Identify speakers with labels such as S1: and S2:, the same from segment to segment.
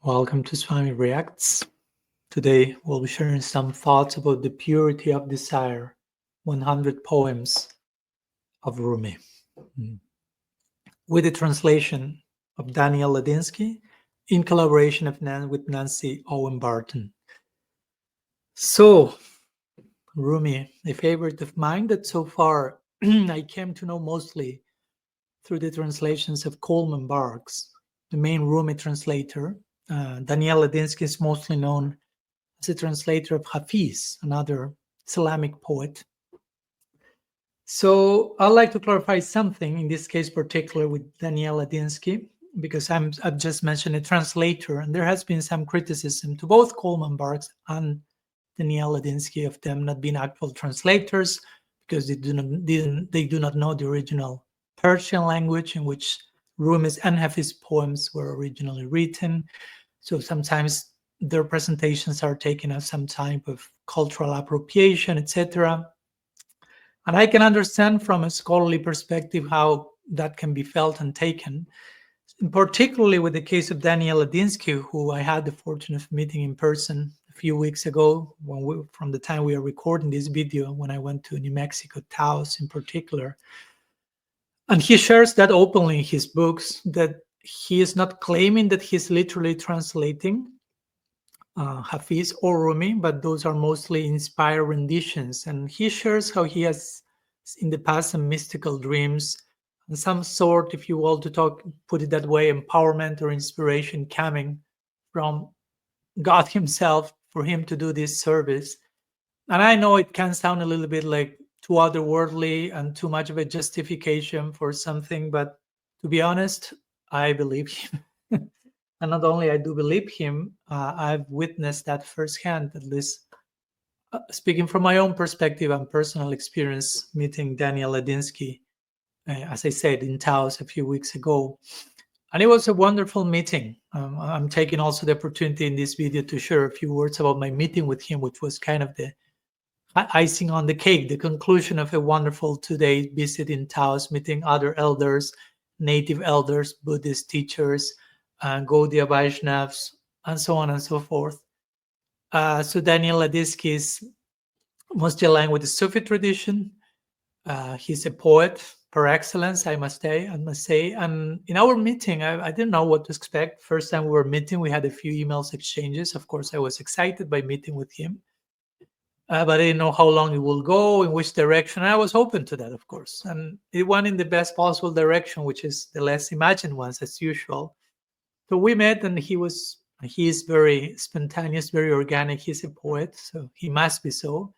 S1: Welcome to Swami Reacts. Today we'll be sharing some thoughts about the purity of desire, 100 Poems of Rumi, with the translation of Daniel Ladinsky in collaboration with Nancy Owen Barton. So, Rumi, a favorite of mine that so far I came to know mostly through the translations of Coleman Barks, the main Rumi translator. Daniel Ladinsky is mostly known as a translator of Hafiz, another Islamic poet. So I'd like to clarify something, in this case particular with Daniel Ladinsky, because I've just mentioned a translator, and there has been some criticism to both Coleman Barks and Daniel Ladinsky of them not being actual translators, because they do not know the original Persian language in which Rumi's and Hafiz poems were originally written. So sometimes their presentations are taken as some type of cultural appropriation, etc. And I can understand from a scholarly perspective how that can be felt and taken, and particularly with the case of Daniel Ladinsky, who I had the fortune of meeting in person a few weeks ago, from the time we are recording this video, when I went to New Mexico, Taos in particular. And he shares that openly in his books, that he is not claiming that he's literally translating Hafiz or Rumi, but those are mostly inspired renditions. And he shares how he has in the past some mystical dreams and some sort, if you will, put it that way, empowerment or inspiration coming from God himself for him to do this service. And I know it can sound a little bit like too otherworldly and too much of a justification for something, but to be honest, I believe him. And not only I do believe him, I've witnessed that firsthand, at least speaking from my own perspective and personal experience meeting Daniel Ladinsky, as I said, in Taos a few weeks ago. And it was a wonderful meeting. I'm taking also the opportunity in this video to share a few words about my meeting with him, which was kind of the icing on the cake, the conclusion of a wonderful 2-day visit in Taos, meeting other elders, native elders, Buddhist teachers, Gaudiya Vaishnavas, and so on and so forth. So Daniel Ladinsky is mostly aligned with the Sufi tradition. He's a poet par excellence, I must say. And in our meeting, I didn't know what to expect. First time we were meeting, we had a few emails exchanges. Of course, I was excited by meeting with him. But I didn't know how long it will go, in which direction. I was open to that, of course. And it went in the best possible direction, which is the less imagined ones, as usual. So we met, and he is very spontaneous, very organic. He's a poet, so he must be so.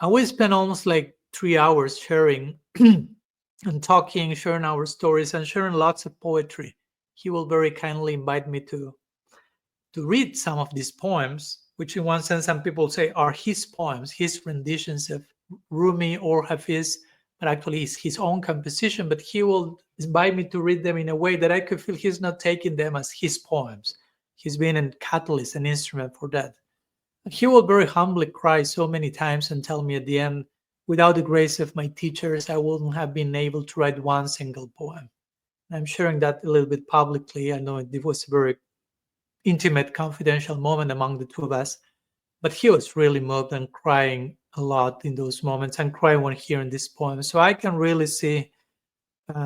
S1: And we spent almost like 3 hours sharing and talking, sharing our stories, and sharing lots of poetry. He will very kindly invite me to read some of these poems, which in one sense some people say are his poems, his renditions of Rumi or Hafiz, but actually it's his own composition. But he will invite me to read them in a way that I could feel he's not taking them as his poems. He's been a catalyst, an instrument for that. And he will very humbly cry so many times and tell me at the end, without the grace of my teachers, I wouldn't have been able to write one single poem. And I'm sharing that a little bit publicly. I know it was a very intimate, confidential moment among the two of us, but he was really moved and crying a lot in those moments, and crying when hearing this poem. So I can really see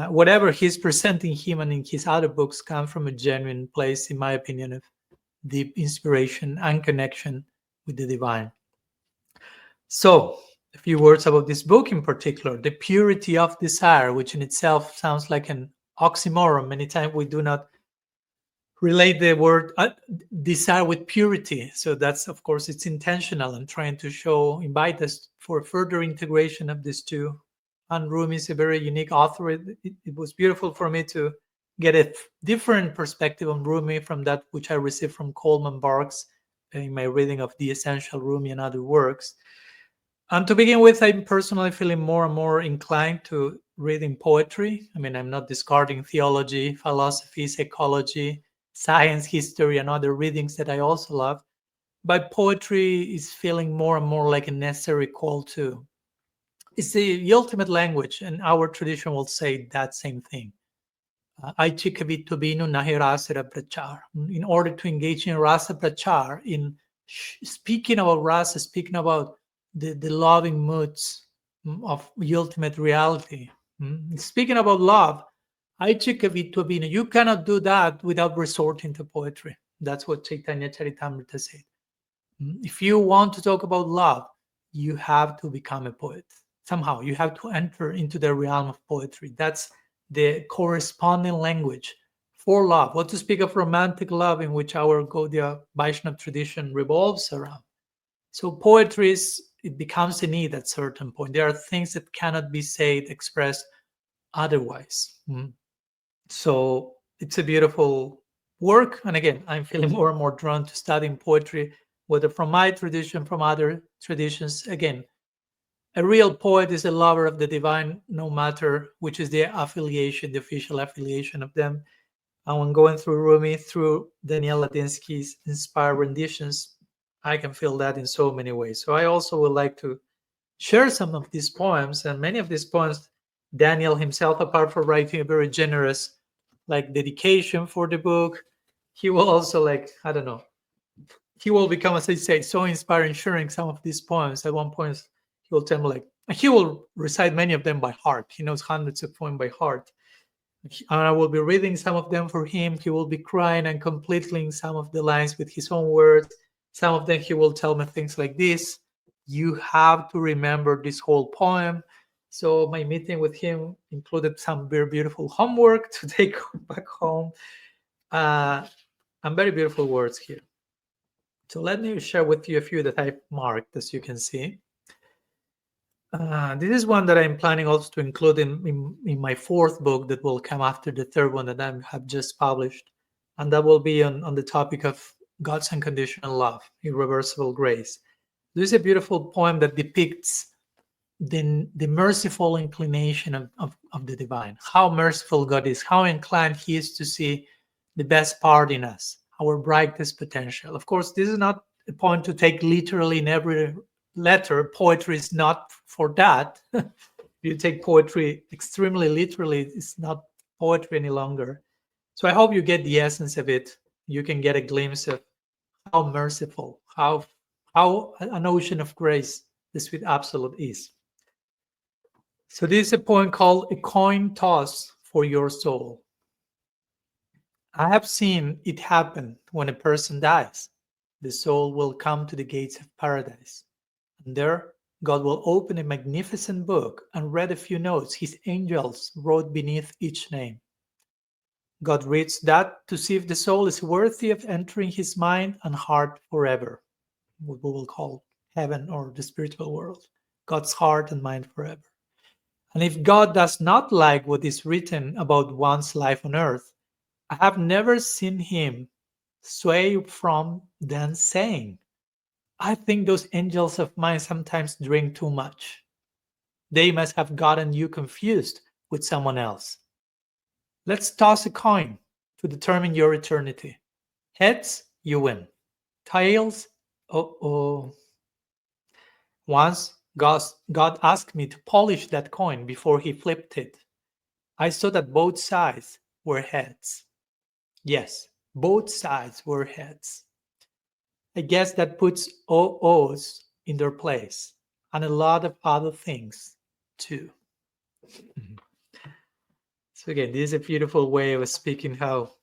S1: whatever he's presenting him and in his other books come from a genuine place, in my opinion, of deep inspiration and connection with the divine. So a few words about this book in particular, The Purity of Desire, which in itself sounds like an oxymoron. Many times we do not relate the word desire with purity. So that's, of course, it's intentional and trying to invite us for further integration of these two. And Rumi is a very unique author. It was beautiful for me to get a different perspective on Rumi from that which I received from Coleman Barks in my reading of The Essential Rumi and other works. And to begin with, I'm personally feeling more and more inclined to reading poetry. I mean, I'm not discarding theology, philosophy, psychology, science, history, and other readings that I also love. But poetry is feeling more and more like a necessary call to. It's the ultimate language, and our tradition will say that same thing. Aichikavitva binu nahi rasara prachar. In order to engage in rasa prachar, in speaking about rasa, speaking about the loving moods of the ultimate reality, speaking about love, Aichikavitva binu, you cannot do that without resorting to poetry. That's what Chaitanya Charitamrita said. If you want to talk about love, you have to become a poet. Somehow, you have to enter into the realm of poetry. That's the corresponding language for love. What to speak of romantic love, in which our Gaudiya Vaishnava tradition revolves around. So poetry it becomes a need at a certain point. There are things that cannot be said, expressed otherwise. So it's a beautiful work. And again, I'm feeling more and more drawn to studying poetry, whether from my tradition, from other traditions. Again, a real poet is a lover of the divine, no matter which is the affiliation, the official affiliation of them. And when going through Rumi, through Daniel Ladinsky's inspired renditions, I can feel that in so many ways. So I also would like to share some of these poems, and many of these poems, Daniel himself, apart from writing a very generous dedication for the book, he will also he will become, as I say, so inspiring sharing some of these poems. At one point he will tell me he will recite many of them by heart. He knows hundreds of poems by heart, and I will be reading some of them for him. He will be crying and completing some of the lines with his own words. Some of them he will tell me things like this: you have to remember this whole poem. So my meeting with him included some very beautiful homework to take back home, and very beautiful words here. So let me share with you a few that I've marked, as you can see. This is one that I'm planning also to include in my fourth book that will come after the third one that I have just published. And that will be on the topic of God's unconditional love, irreversible grace. This is a beautiful poem that depicts the merciful inclination of the divine, how merciful God is, how inclined he is to see the best part in us, our brightest potential. Of course, this is not a point to take literally in every letter. Poetry is not for that. If you take poetry extremely literally, it's not poetry any longer. So I hope you get the essence of it. You can get a glimpse of how merciful, how an ocean of grace the sweet absolute is. So this is a poem called A Coin Toss for Your Soul. I have seen it happen when a person dies. The soul will come to the gates of paradise. And there, God will open a magnificent book and read a few notes his angels wrote beneath each name. God reads that to see if the soul is worthy of entering his mind and heart forever, what we will call heaven or the spiritual world, God's heart and mind forever. And if God does not like what is written about one's life on earth, I have never seen him sway from then saying, I think those angels of mine sometimes drink too much. They must have gotten you confused with someone else. Let's toss a coin to determine your eternity. Heads, you win. Tails, Once, God asked me to polish that coin before he flipped it. I saw that both sides were heads. Yes, both sides were heads. I guess that puts O's in their place, and a lot of other things too. So again, this is a beautiful way of speaking how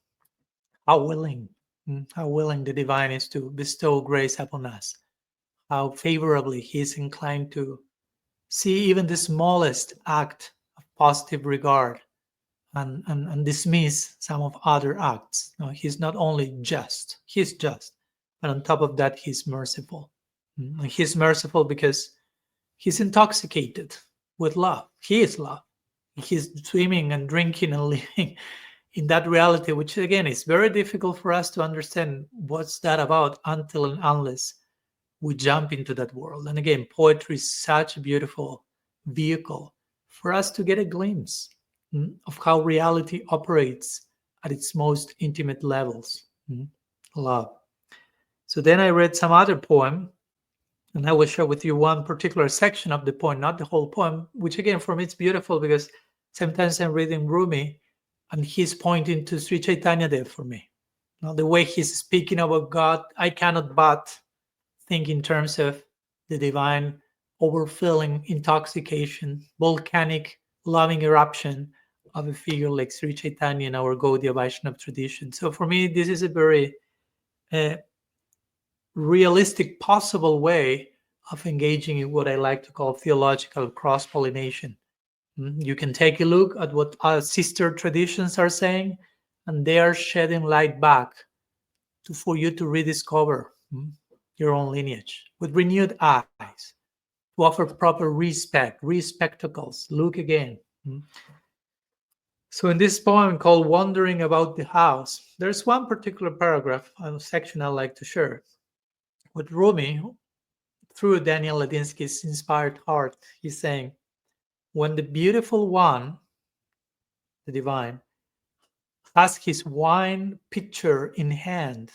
S1: willing the divine is to bestow grace upon us, how favorably he is inclined to see even the smallest act of positive regard and dismiss some of other acts. No, he's not only just, he's just, but on top of that, he's merciful. And he's merciful because he's intoxicated with love. He is love. He's swimming and drinking and living in that reality, which again is very difficult for us to understand what's that about until and unless we jump into that world. And again, poetry is such a beautiful vehicle for us to get a glimpse of how reality operates at its most intimate levels. Love. So then I read some other poem, and I will share with you one particular section of the poem, not the whole poem, which again, for me, it's beautiful because sometimes I'm reading Rumi And he's pointing to Sri Chaitanya there for me. Now, the way he's speaking about God, I cannot but think in terms of the divine overfilling, intoxication, volcanic loving eruption of a figure like Sri Chaitanya in our Gaudiya Vaishnava tradition. So for me, this is a very realistic, possible way of engaging in what I like to call theological cross-pollination. You can take a look at what our sister traditions are saying, and they are shedding light back for you to rediscover your own lineage with renewed eyes, to offer proper respect, respectacles, look again. So in this poem called Wandering About the House, there's one particular paragraph, a section I like to share. With Rumi, through Daniel Ladinsky's inspired heart, he's saying, when the beautiful one, the divine, has his wine pitcher in hand,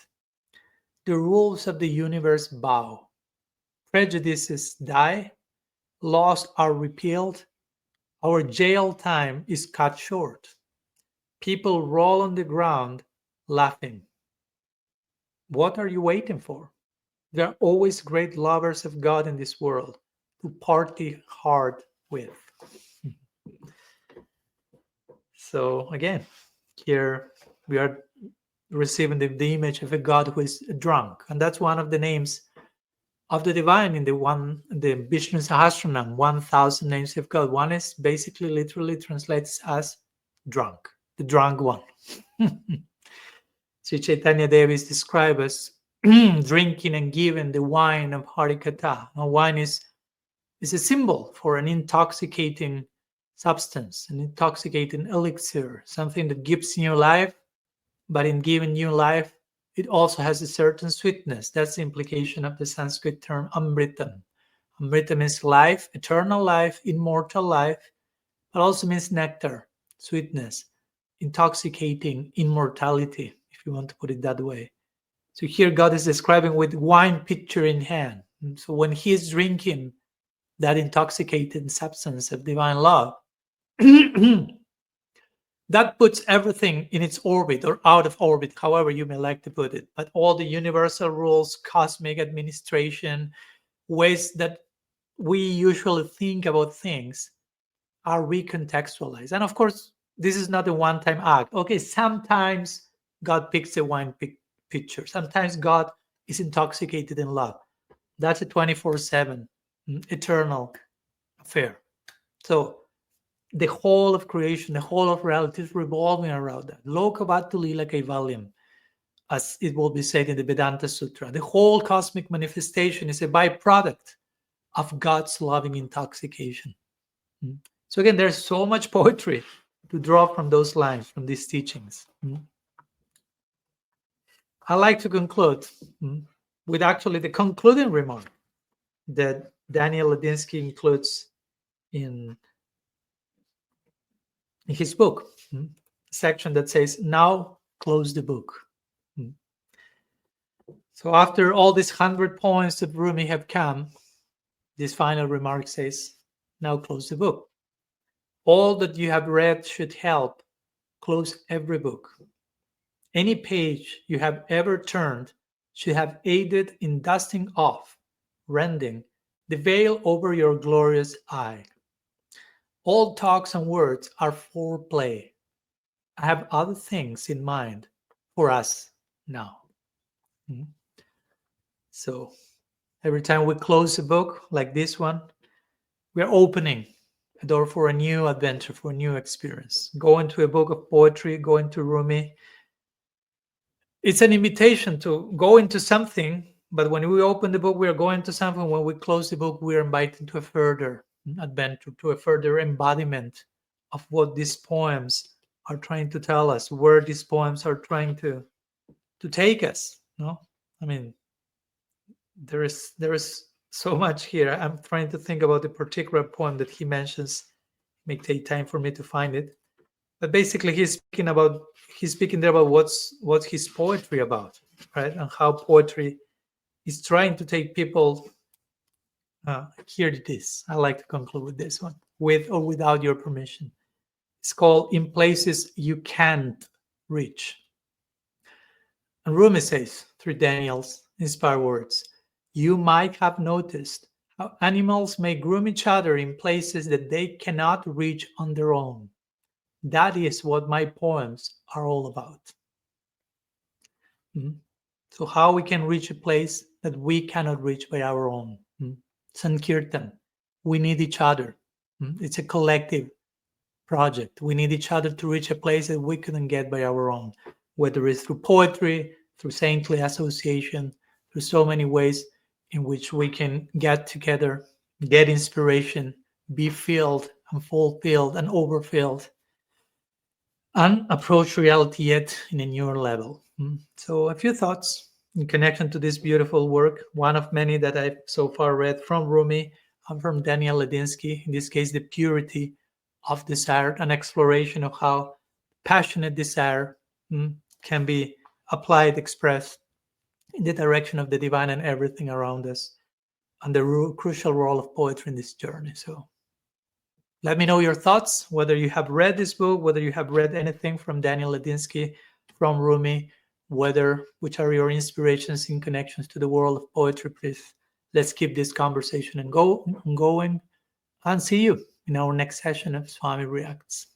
S1: the rules of the universe bow. Prejudices die, laws are repealed, our jail time is cut short. People roll on the ground laughing. What are you waiting for? There are always great lovers of God in this world to party hard with. So again, here we are receiving the image of a God who is drunk, and that's one of the names of the divine in the Vishnu Sahasranam, 1,000 names of God. One is basically literally translates as drunk, the drunk one. Sri Chaitanya Devi is described as drinking and giving the wine of Harikatha. Now, wine is a symbol for an intoxicating substance, an intoxicating elixir, something that gives new life, but in giving new life, it also has a certain sweetness. That's the implication of the Sanskrit term amritam. Amritam means life, eternal life, immortal life, but also means nectar, sweetness, intoxicating immortality, if you want to put it that way. So here God is describing with wine pitcher in hand. And so when he is drinking that intoxicating substance of divine love, that puts everything in its orbit or out of orbit, however you may like to put it. But all the universal rules, cosmic administration, ways that we usually think about things are recontextualized. And of course, this is not a one-time act. Okay, sometimes God picks a wine pitcher. Sometimes God is intoxicated in love. That's a 24/7 eternal affair. So the whole of creation, the whole of reality is revolving around that. Lokavatu lila kaivalyam, as it will be said in the Vedanta Sutra. The whole cosmic manifestation is a byproduct of God's loving intoxication. So again, there's so much poetry to draw from those lines, from these teachings. I like to conclude with actually the concluding remark that Daniel Ladinsky includes in his book, section that says, now close the book. So after all these 100 poems of Rumi have come, this final remark says, now close the book. All that you have read should help close every book. Any page you have ever turned should have aided in dusting off, rending the veil over your glorious eye. All talks and words are foreplay. I have other things in mind for us now. So every time we close a book like this one, we're opening a door for a new adventure, for a new experience. Go into a book of poetry, go into Rumi. It's an invitation to go into something, but when we open the book, we are going to something. When we close the book, we are invited to a further adventure, to a further embodiment of what these poems are trying to tell us, where these poems are trying to take us. No, I mean, there is so much here. I'm trying to think about the particular poem that he mentions. It may take time for me to find it, but basically he's speaking there about what's his poetry about, right? And how poetry is trying to take people. Here it is. I like to conclude with this one, with or without your permission. It's called In Places You Can't Reach. And Rumi says, through Daniel's inspired words, you might have noticed how animals may groom each other in places that they cannot reach on their own. That is what my poems are all about. So how we can reach a place that we cannot reach by our own. Sankirtan, we need each other. It's a collective project. We need each other to reach a place that we couldn't get by our own, whether it's through poetry, through saintly association, through so many ways in which we can get together, get inspiration, be filled and fulfilled and overfilled, and approach reality yet in a newer level. So a few thoughts in connection to this beautiful work, one of many that I've so far read from Rumi and from Daniel Ladinsky, in this case, the purity of desire, an exploration of how passionate desire can be applied, expressed in the direction of the divine and everything around us, and the crucial role of poetry in this journey. So let me know your thoughts, whether you have read this book, whether you have read anything from Daniel Ladinsky, from Rumi, which are your inspirations in connections to the world of poetry. Please, let's keep this conversation going, and see you in our next session of Swami Reacts.